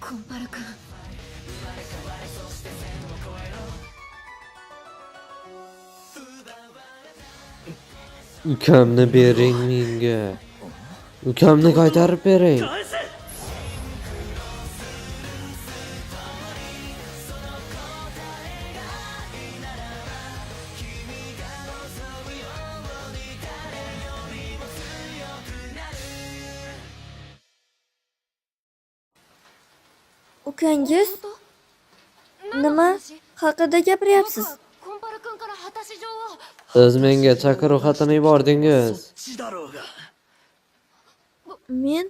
コンパル君。Ukamni bering menga. Ukamni qaytarib bering. Ukangiz nima haqida gapiryapsiz? Siz menga chaqiruv xatini yubordingiz. Men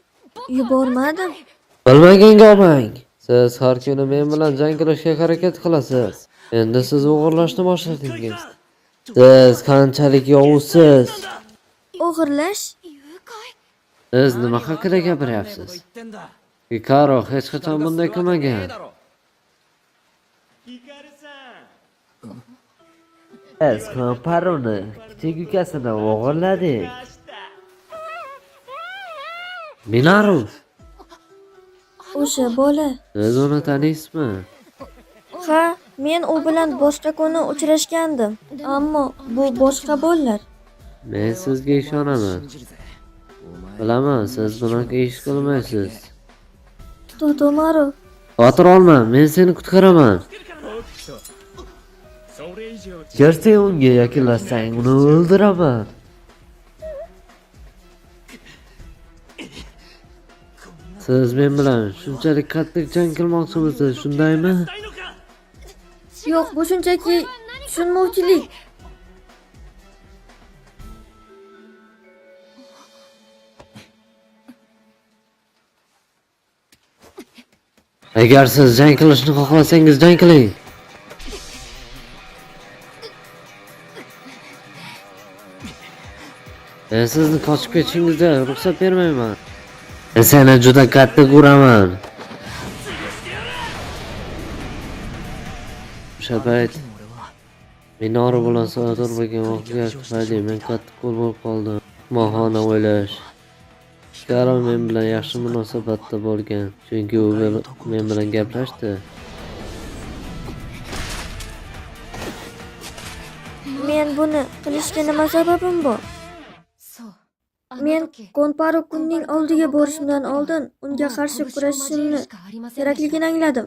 yubormadim. Bilmaganga olmang. Siz har kuni men bilan jang qilishga harakat qilasiz. Endi siz o'g'irlashni boshladingiz. Siz qanchalik yovuzsiz. O'g'irlash? Siz nima haqida gapiryapsiz? Hikaru hech qachon bunday qilmagan. Biz Komparuni kichik ukasini o'g'irladik. Minaru, O'sha bola. siz uni taniysizmi? Ha, men u bilan boshqa kuni uchrashgandim. Ammo bu boshqa bolalar. Men sizga ishonaman. Bilaman, siz bunaqa ish qilmaysiz. Totomaru, Xavotir olma, men seni qutqaraman. Agar sen unga yaqinlashsang, uni o'ldiraman. Siz men bilan shunchalik qattiq jang qilmoqchimisiz, shundaymi? yo'q, bu shunchaki tushunmovchilik. Agar siz jang qilishni xohlasangiz, jang qiling. Men sizni qochib ketishingizga ruxsat bermayman. Men seni juda qattiq uraman. O'sha payt Minoru bilan sodir bo'lgan voqea tufayli men qattiq qo'l bo'lib qoldim. Mohona o'ylash. Karo men bilan yaxshi munosabatda bo'lgan, chunki u men bilan gaplashdi. Men buni qilishga nima sababim bor? Men Konparu kunning oldiga borishimdan oldin unga qarshi kurashishimni kerakligini angladim.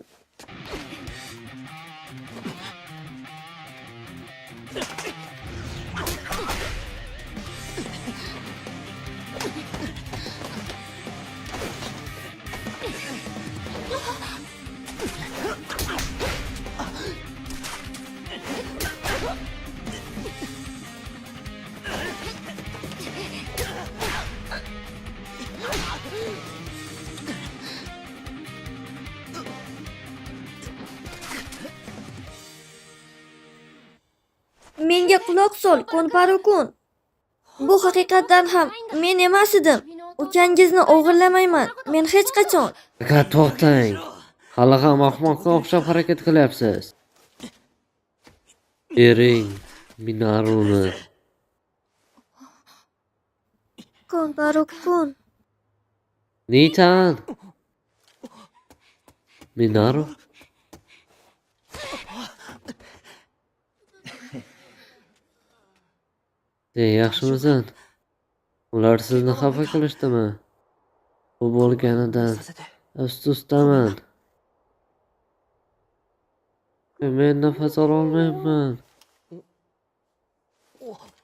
Menga quloq sol, Konparu-kun. Bu haqiqatan ham men emas edim. Ukangizni o'g'irlamayman. Men hech qachon. Faqat to'xtang. Hali ham ahmoqqa o'xshab harakat qilyapsiz. Bering Minaruni. Konparu-kun. Nitan. Minaru. Yaxshimisan? Ular sizni xafa qilishdimi? Bu bo'lganidan afsusdaman. Men nafas ola olmayapman.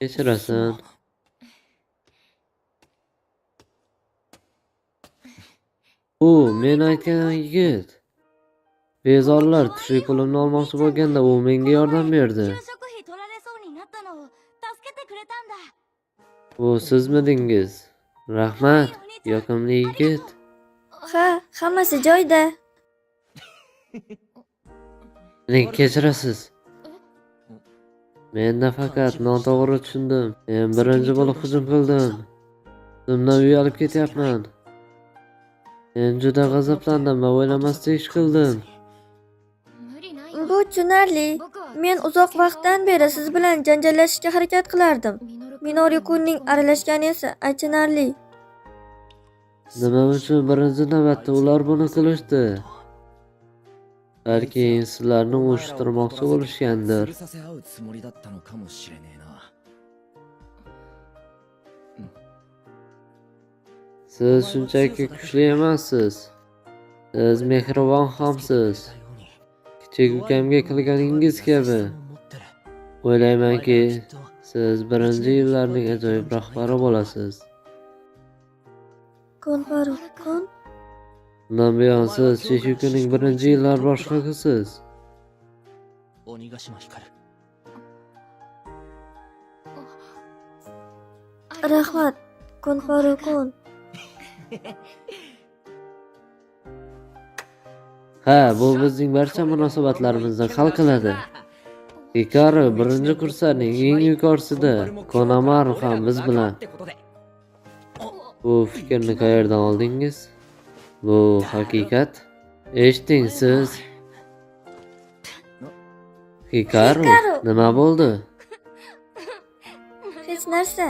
Kechirasan. U men aytgan yigit. Bezorlar tushlik pulimni olmoqchi bo'lganda u menga yordam berdi. Bu sizmidingiz? Rahmat, yoqimli yigit. Ha, hammasi joyida. Meni kechirasiz. Men nafaqat noto'g'ri tushundim. Men birinchi bo'lib hujum qildim. O'zimdan uyalib ketyapman. Men juda g'azablandim va o'ylamasdan ish qildim. Bu tushunarli. Men uzoq vaqtdan beri siz bilan janjallashishga harakat qilardim. Minori Kunning aralashgani esa achinarli. Nima uchun birinchi navbatda ular buni qilishdi? Balki sizlarni uyushtirmoqchi bo'lishgandir. Siz shunchaki kuchli emassiz. Siz mehribon hamsiz. Kichik ukamga qilganingiz kabi. O'ylaymanki, siz birinchi yillarning ajoyib rahbari bo'lasiz. Konparu-kun, Bundan buyon siz Chishukuning birinchi yillar boshlig'isiz. rahmat, Konparu-kun. Ha, bu bizning barcha munosabatlarimizni hal qiladi. Hikaru birinchi kurslarning eng yuqorisida, Konamaru ham biz bilan. Bu fikrni qayerdan oldingiz? Bu haqiqat. Eshiting siz. Hikaru, nima bo'ldi? Hech narsa.